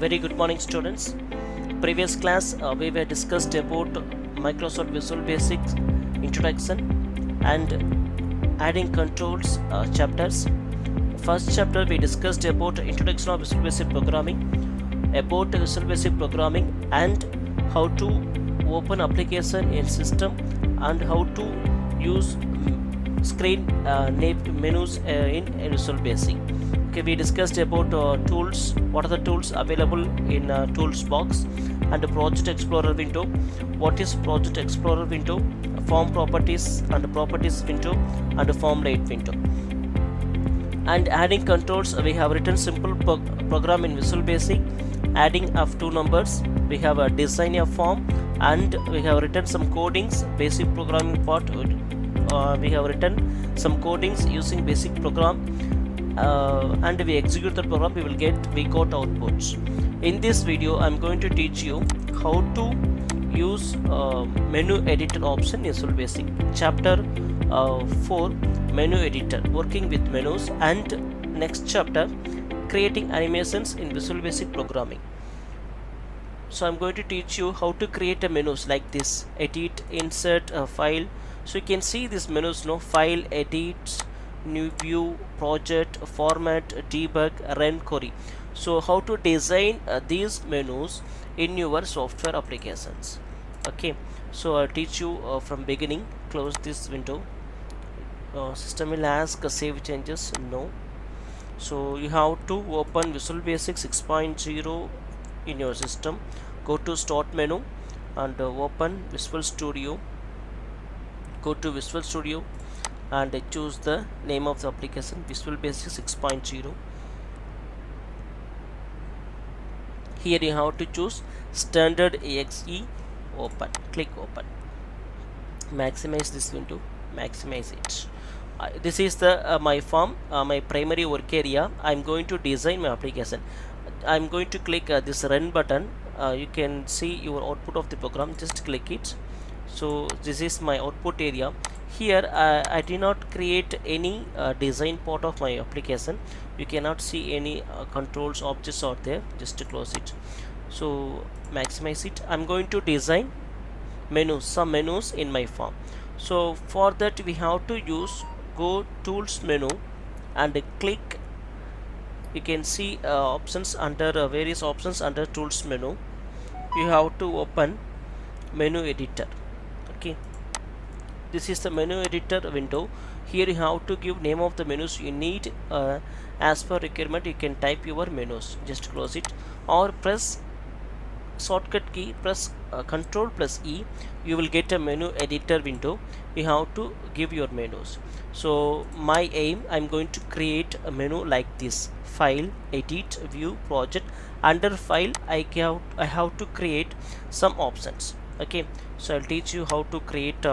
Very good morning, students. Previous class we were discussed about Microsoft Visual Basic introduction and adding controls chapters. First chapter we discussed about introduction of Visual Basic programming, about Visual Basic programming and how to open application in system and how to use screen menus in Visual Basic. Okay, we discussed about tools, what are the tools available in tools box, and the project explorer window. What is project explorer window, form properties and properties window, and the form layout window. And adding controls, we have written simple program in Visual Basic, adding of two numbers. We have a design a form, and we have written some codings, basic programming part. We have written some codings using basic program, and we execute the program. We got outputs. In this video I'm going to teach you how to use menu editor option in Visual Basic. Chapter 4, menu editor, working with menus, and next chapter, creating animations in Visual Basic programming. So I'm going to teach you how to create a menus like this: edit, insert, file. So you can see these menus, file, edit, new view, project, format, debug, run query. So how to design these menus in your software applications. Okay, so I'll teach you from beginning. Close this window. System will ask save changes. No. So you have to open Visual Basic 6.0 in your system. Go to start menu and open Visual Studio. Go to Visual Studio and choose the name of the application, Visual Basic 6.0. Here you have to choose standard exe. Open, click open, maximize this window, maximize it. This is the my form, my primary work area. I'm going to design my application. I'm going to click this run button. You can see your output of the program. Just click it. So this is my output area. Here I did not create any design part of my application. You cannot see any controls objects out there. Just to close it. So maximize it. I'm going to design menus, some menus in my form. So for that we have to use go tools menu and click. You can see options under various options under tools menu. You have to open menu editor. Okay, this is the menu editor window. Here you have to give name of the menus you need. As per requirement you can type your menus. Just close it or press shortcut key, press Ctrl plus E. You will get a menu editor window. You have to give your menus. So my aim, I'm going to create a menu like this: file, edit, view, project. Under file I have to create some options. Okay, so I'll teach you how to create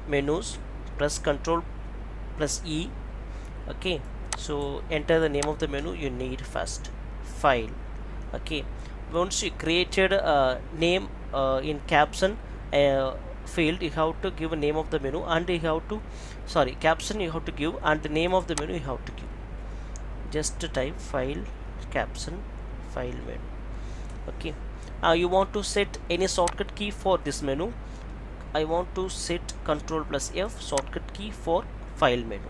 menus. Press Ctrl plus E. Okay, so enter the name of the menu you need first, file. Okay, once you created a name in caption field, you have to give a name of the menu, and you have to caption you have to give, and the name of the menu you have to give. Just type file, caption, file, menu. Okay, you want to set any shortcut key for this menu. I want to set Ctrl plus F, shortcut key for file menu.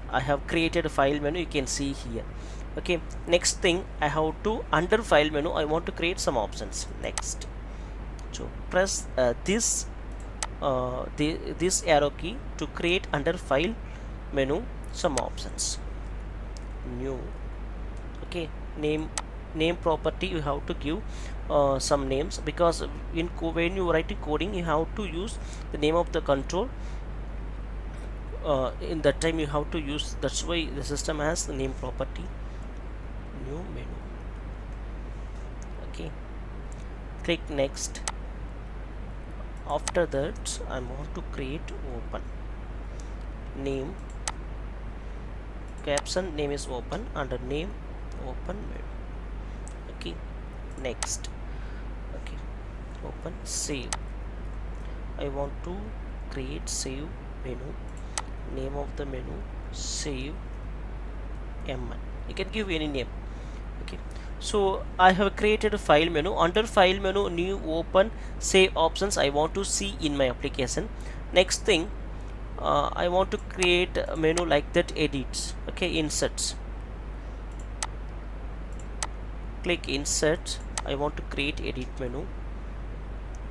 I have created a file menu, you can see here. Okay, next thing, I have to under file menu I want to create some options. Next, so press this arrow key to create under file menu some options. New. Okay, name property you have to give some names, because when you write coding you have to use the name of the control. In that time you have to use, that's why the system has the name property. New menu. Okay, click next. After that I want to create open name, caption name is open, under name open menu. Okay, next. Okay, open save. I want to create save menu, name of the menu save mn. You can give any name. Okay, So I have created a file menu. Under file menu, new, open, save options I want to see in my application. Next thing, I want to create a menu like that, edits. Okay, inserts, click insert. I want to create edit menu,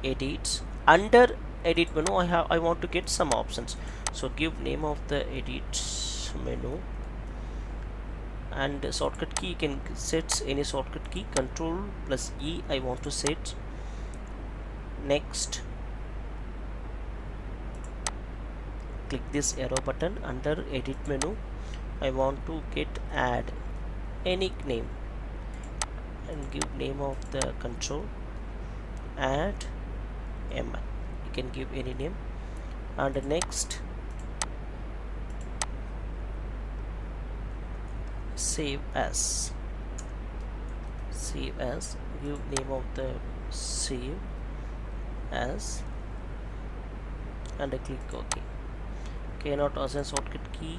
edits. Under edit menu, I want to get some options. So give name of the edit menu, and shortcut key, you can set any shortcut key, control plus E I want to set. Next, click this arrow button. Under edit menu, I want to get add any name and give name of the control, add MI, you can give any name. And next, save as, give name of the save as, and click OK. Cannot assign shortcut key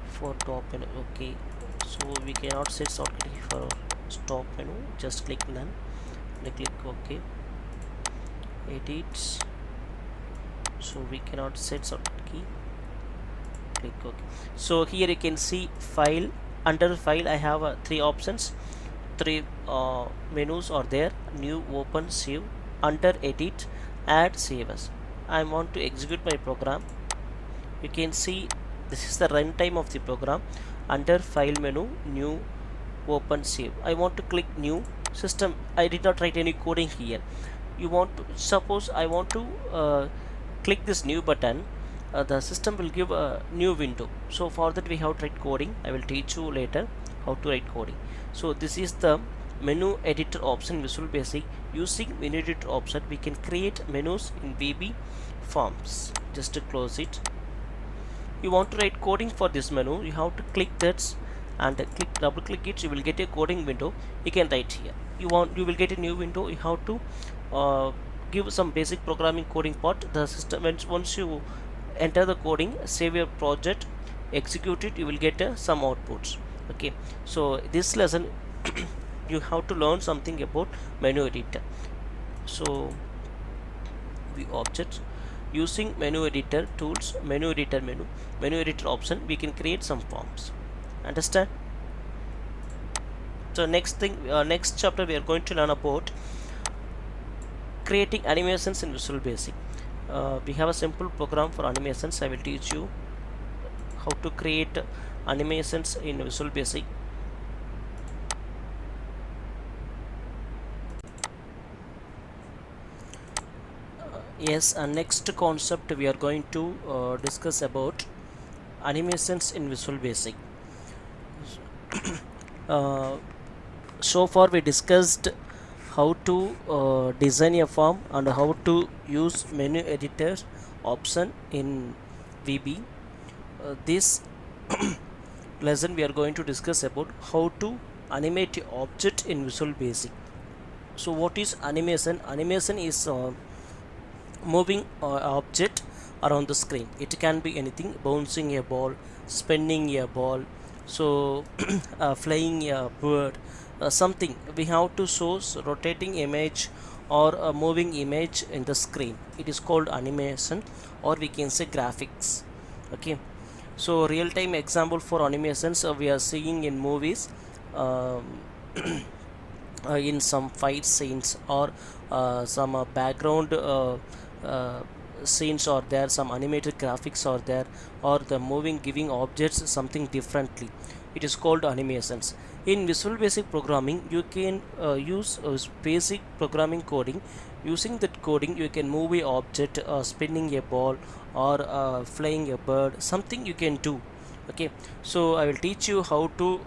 for top menu. Okay, so we cannot set shortcut key for top menu. Just click none and click OK. Edits, so we cannot set shortcut key, click OK. So here you can see file. Under file I have three options, three menus are there: new, open, save. Under edit, add, save as. I want to execute my program. You can see this is the runtime of the program. Under file menu, new, open, save. I want to click new system. I did not write any coding here. You want to, suppose I want to click this new button, the system will give a new window. So for that we have to write coding. I will teach you later how to write coding. So this is the menu editor option, Visual Basic. Using menu editor option, we can create menus in VB forms. Just to close it. You want to write coding for this menu, you have to click that and double click it. You will get a coding window. You can write here. You will get a new window. You have to give some basic programming coding part. The system, once you enter the coding, save your project, execute it, you will get some outputs. Okay, so this lesson you have to learn something about menu editor. So we objects, using menu editor tools, menu editor menu, menu editor option, we can create some forms. Understand? So next thing, next chapter we are going to learn about creating animations in Visual Basic. We have a simple program for animations. I will teach you how to create animations in Visual Basic. Yes, next concept we are going to discuss about animations in Visual Basic. So far we discussed how to design a form and how to use menu editor option in VB. This lesson we are going to discuss about how to animate an object in Visual Basic. So what is animation? Animation is moving object around the screen. It can be anything: bouncing a ball, spinning a ball, so flying a bird, something. We have to show rotating image or a moving image in the screen. It is called animation, or we can say graphics. Okay, so real-time example for animations we are seeing in movies, in some fight scenes, or some background scenes are there, some animated graphics are there, or the moving, giving objects something differently. It is called animations. In Visual Basic programming, you can use basic programming coding. Using that coding, you can move a object, spinning a ball, or flying a bird, something you can do. Okay, so I will teach you how to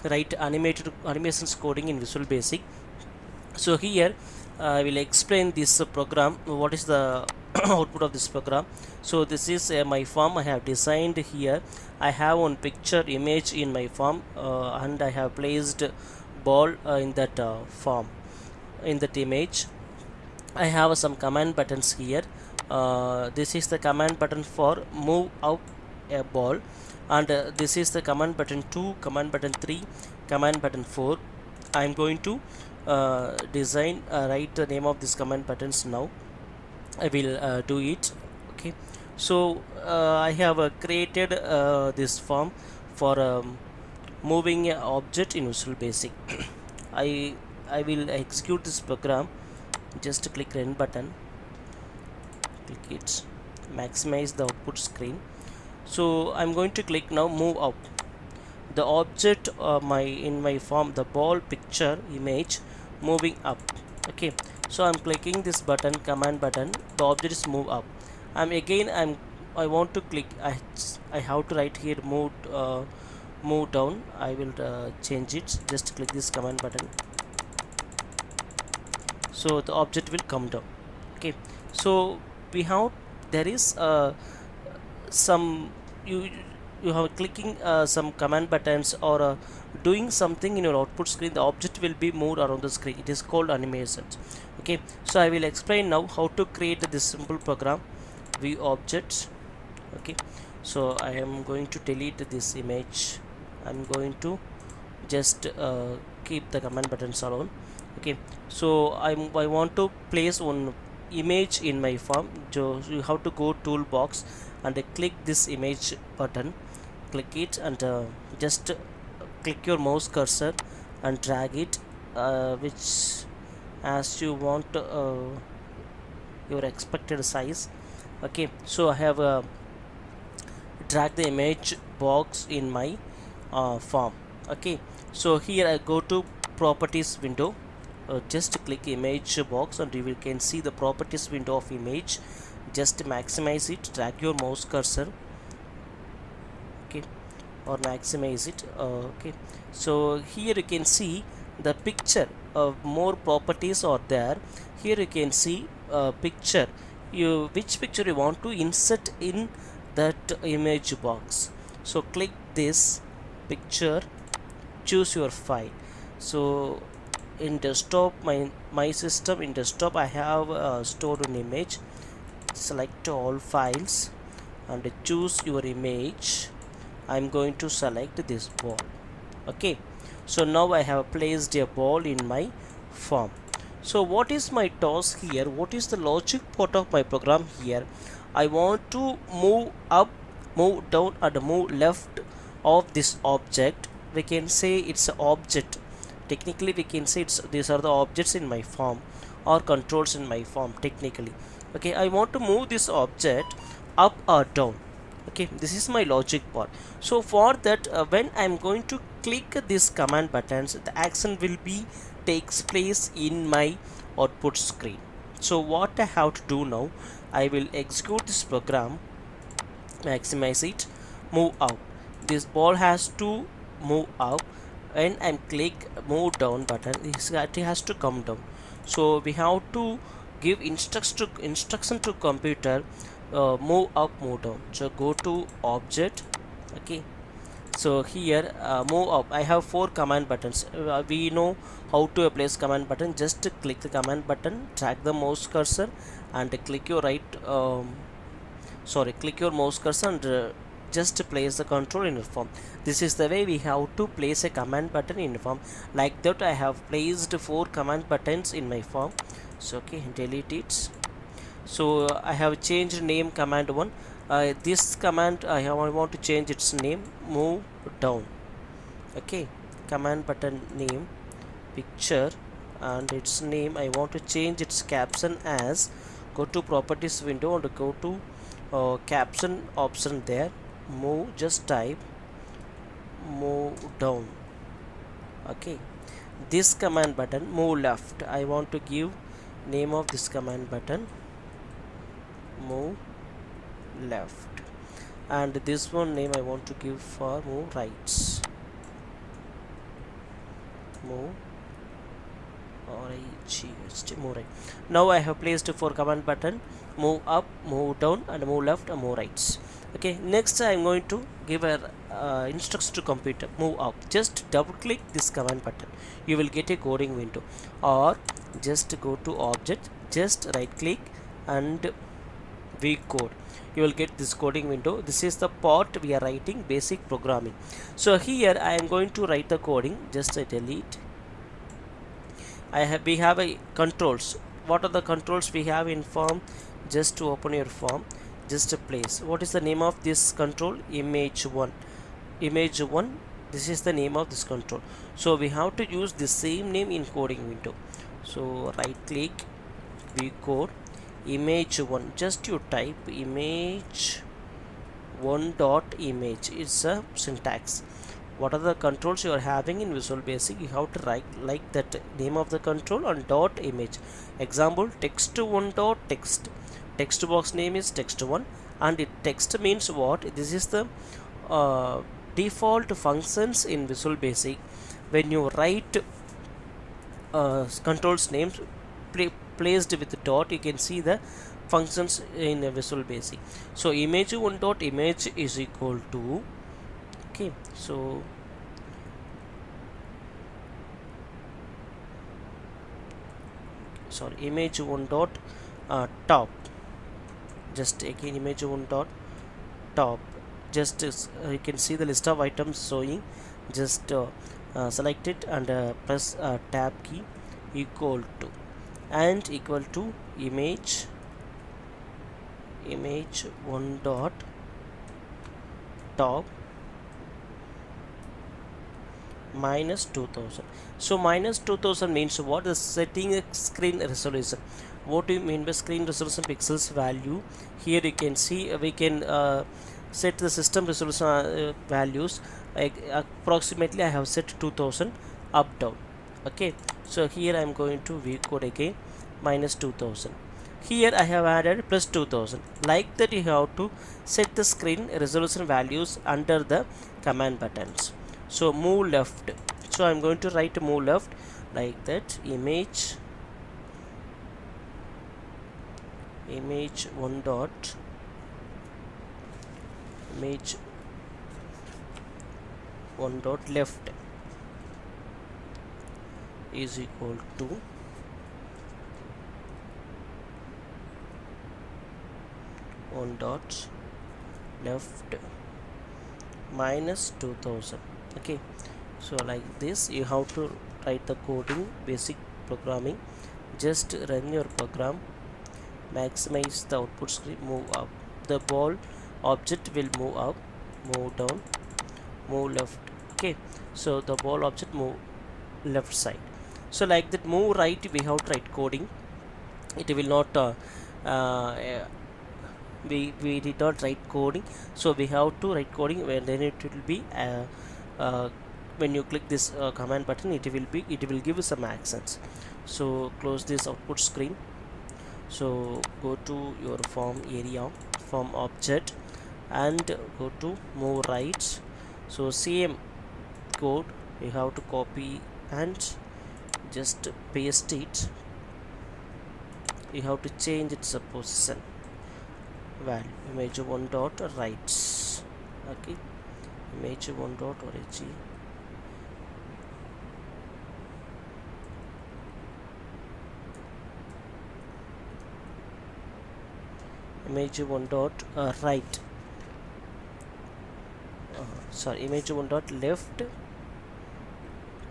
write animations coding in Visual Basic. So here I will explain this program, what is the output of this program. So this is my form I have designed here. I have one picture image in my form, and I have placed ball in that form, in that image. I have some command buttons here. This is the command button for move up a ball, and this is the command button 2, command button 3, command button 4. I'm going to write the name of this command buttons now. I will do it. Okay, so I have created this form for moving an object in Visual Basic. I will execute this program. Just click run button, click it, maximize the output screen. So I'm going to click now move up the object in my form, the ball picture image moving up. Okay, so I'm clicking this button, command button, the object is move up. I want to click, I have to write here move down. I will change it. Just click this command button, so the object will come down. Okay, so we have, there is some, you have clicking some command buttons or doing something in your output screen, the object will be moved around the screen. It is called animations. Okay, so I will explain now how to create this simple program, view objects. Okay, so I am going to delete this image. I'm going to just keep the command buttons alone. Okay, so I want to place one image in my form. So you have to go toolbox and click this image button, click it, and just click your mouse cursor and drag it which as you want your expected size. Okay, so I have drag the image box in my form. Okay, so here I go to properties window, just click image box and you can see the properties window of image. Just maximize it, drag your mouse cursor, okay, or maximize it. Okay, so here you can see the picture of more properties are there. Here you can see picture, which picture you want to insert in that image box. So click this picture, choose your file. So in desktop, my system in desktop, I have stored an image. Select all files and choose your image. I'm going to select this ball. Okay, so now I have placed a ball in my form. So what is my task here? What is the logic part of my program here? I want to move up, move down, and move left of this object. We can say it's an object. Technically we can say these are the objects in my form or controls in my form technically. Okay, I want to move this object up or down. Okay, this is my logic part. So for that when I'm going to click this command buttons, the action will be takes place in my output screen. So what I have to do now, I will execute this program, maximize it, move out. This ball has to move up. When I click move down button, it has to come down. So we have to give instruction to computer, move up, move down. So go to object. Okay, so here move up, I have 4 command buttons. We know how to place command button. Just click the command button, drag the mouse cursor and click your click your mouse cursor and just place the control in your form. This is the way we have to place a command button in form. Like that I have placed 4 command buttons in my form. So okay, delete it. So I have changed name command 1. This command I want to change its name, move down. Okay, command button name picture, and its name I want to change its caption as, go to properties window and go to caption option there, move, just type move down. Okay, this command button move left, I want to give name of this command button move left, and this one name I want to give for move right, move move right. Now I have placed 4 command button, move up, move down, and move left and move right. Okay, next I am going to give a instruction to computer, move up. Just double click this command button, you will get a coding window, or just go to object, just right click and vcode. You will get this coding window. This is the part we are writing basic programming. So here I am going to write the coding. Just delete. We have a controls. What are the controls we have in form? Just to open your form, just a place. What is the name of this control? Image1. Image1, this is the name of this control. So we have to use the same name in coding window. So right click, vcode, image1. Just you type image1 dot image. It's a syntax. What are the controls you are having in Visual Basic? You have to write like that name of the control and dot image. Example, text1 dot text. Text box name is text1, and text means what? This is the default functions in Visual Basic. When you write controls names placed with dot, you can see the functions in Visual Basic. So image1 dot image is equal to, okay, so sorry, image1 dot top. Just again image1 dot top. Just you can see the list of items showing. Just select it and press tab key, equal to, and equal to image1 dot top minus 2000. So minus 2000 means what? The setting a screen resolution. What do you mean by screen resolution? Pixels value. Here you can see we can set the system resolution values. Approximately I have set 2000 up down. Okay, so here I am going to vcode again, minus 2000. Here I have added plus 2000. Like that, you have to set the screen resolution values under the command buttons. So move left. So I am going to write move left like that. Image1 dot image1 dot left is equal to one dot left minus 2000. Okay, so like this you have to write the coding basic programming. Just run your program, maximize the output screen, move up. The ball object will move up, move down, move left. Okay, so the ball object move left side. So like that, move right, we have to write coding. It will not we did not write coding, so we have to write coding, and then it will be when you click this command button, it will give some actions. So close this output screen. So go to your form area, form object, and go to move right. So same code you have to copy and just paste it. You have to change its position value. Image1 dot right. Okay, image1 dot org. Image1 dot right. Sorry, image1 dot left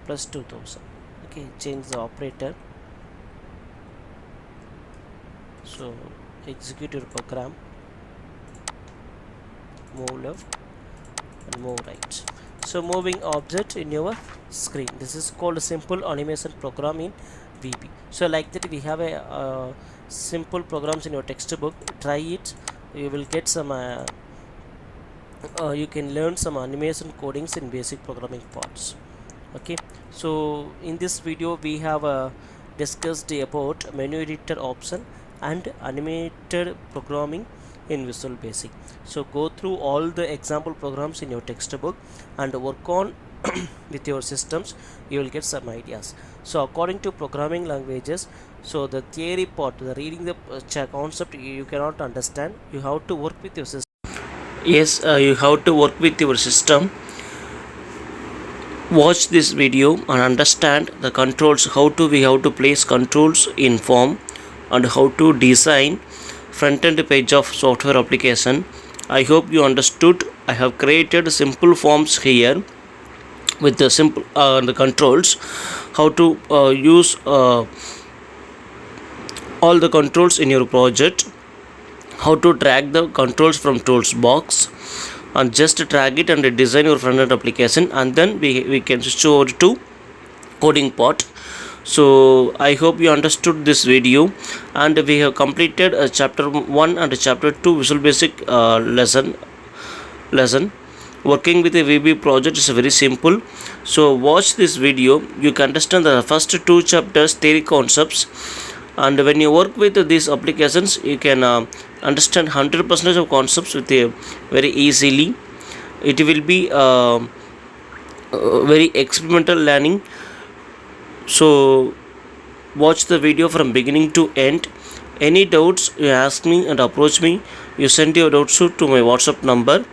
plus 2000. Okay, change the operator. So execute your program, move left and move right. So moving object in your screen. This is called a simple animation program in VB. So like that, we have a simple programs in your textbook. Try it, you will get some you can learn some animation codings in basic programming parts. Okay, so in this video we have discussed about menu editor option and animated programming in Visual Basic. So go through all the example programs in your textbook and work on with your systems. You will get some ideas. So according to programming languages, so the theory part, the reading the concept, you cannot understand. You have to work with your system. Yes, you have to work with your system. Watch this video and understand the controls, we have to place controls in form, and how to design front end page of software application. I hope you understood. I have created simple forms here with the simple the controls, how to use all the controls in your project, how to drag the controls from tools box and just drag it and design your front end application, and then we can switch over to coding part. So I hope you understood this video, and we have completed chapter 1 and chapter 2 Visual Basic lesson. Working with a VB project is very simple. So watch this video, you can understand the first 2 chapters theory concepts, and when you work with these applications you can understand 100% of concepts with very easily. It will be very experimental learning. So watch the video from beginning to end. Any doubts, you ask me and approach me. You send your doubts to my WhatsApp number,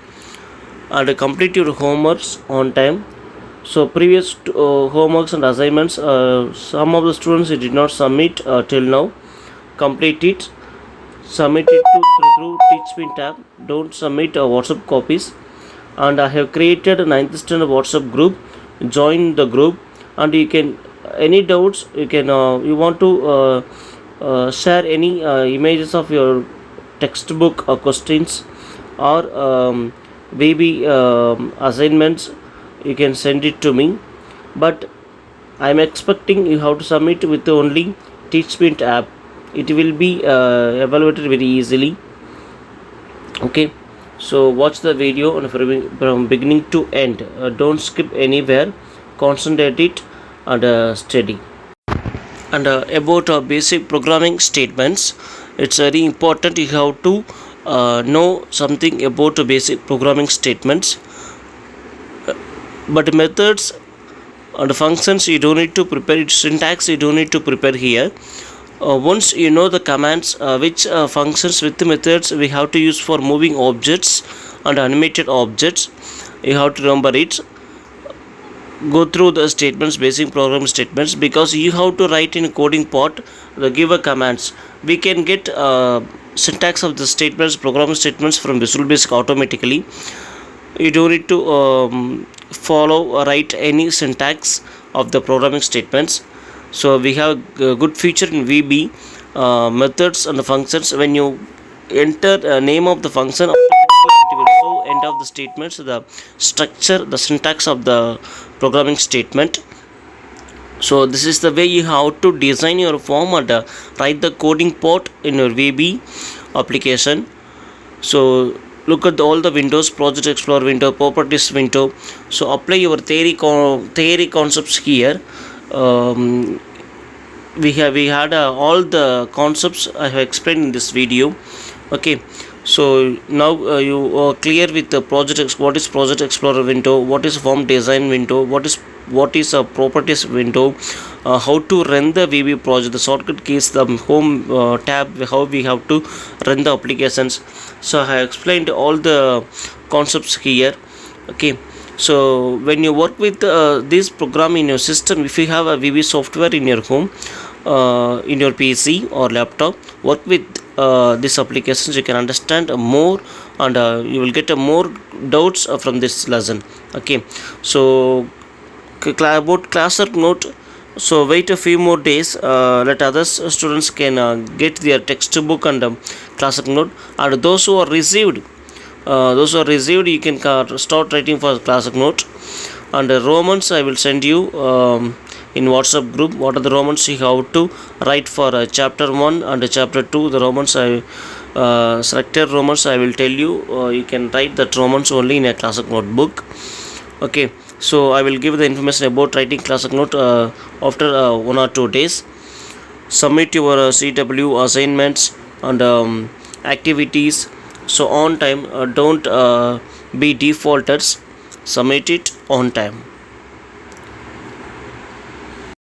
and complete your homeworks on time. So previous homeworks and assignments, some of the students did not submit till now. Complete it, submit it through TeachPin tab. Don't submit WhatsApp copies. And I have created a 9th standard WhatsApp group. Join the group, and you can any doubts you can you want to share any images of your textbook questions or maybe assignments, you can send it to me. But I am expecting you have to submit with only TeachPint app. It will be evaluated very easily. Okay, so watch the video from beginning to end. Don't skip anywhere, concentrate it and study. And about basic programming statements, it's very important you have to know something about the basic programming statements. But methods and functions you don't need to prepare it. Syntax you don't need to prepare here. Once you know the commands, which functions with the methods we have to use for moving objects and animated objects, you have to remember it. Go through the statements, basic program statements, because you have to write in coding part the given commands. We can get syntax of the statements, program statements from Visual Basic automatically. You don't need to follow or write any syntax of the programming statements. So we have a good feature in VB, methods and the functions. When you enter name of the function, it will show end of the statements, the structure, the syntax of the programming statement. So this is the way you have to design your form and write the coding part in your VB application. So look at all the windows: Project Explorer window, properties window. So apply your theory concepts here. We had all the concepts I have explained in this video. Okay, so now you are clear with the what is Project Explorer window, what is form design window, what is a properties window, how to run the VB project, the shortcut keys, the home tab, how we have to run the applications. So I have explained all the concepts here. Okay, so when you work with this program in your system, if you have a VB software in your home, in your PC or laptop, work with these applications, you can understand more, and you will get more doubts from this lesson. Okay, so about classwork note, so wait a few more days, let others students can get their textbook and classwork note, and those who are received, you can start writing for classwork note. And Romans I will send you in WhatsApp group. What are the Romans you have to write for chapter 1 and chapter 2. The Romans I selected Romans I will tell you. You can write that Romans only in a classic notebook. Okay, so I will give the information about writing classic note after 1 or 2 days. Submit your CW assignments and activities. So on time, don't be defaulters. Submit it on time.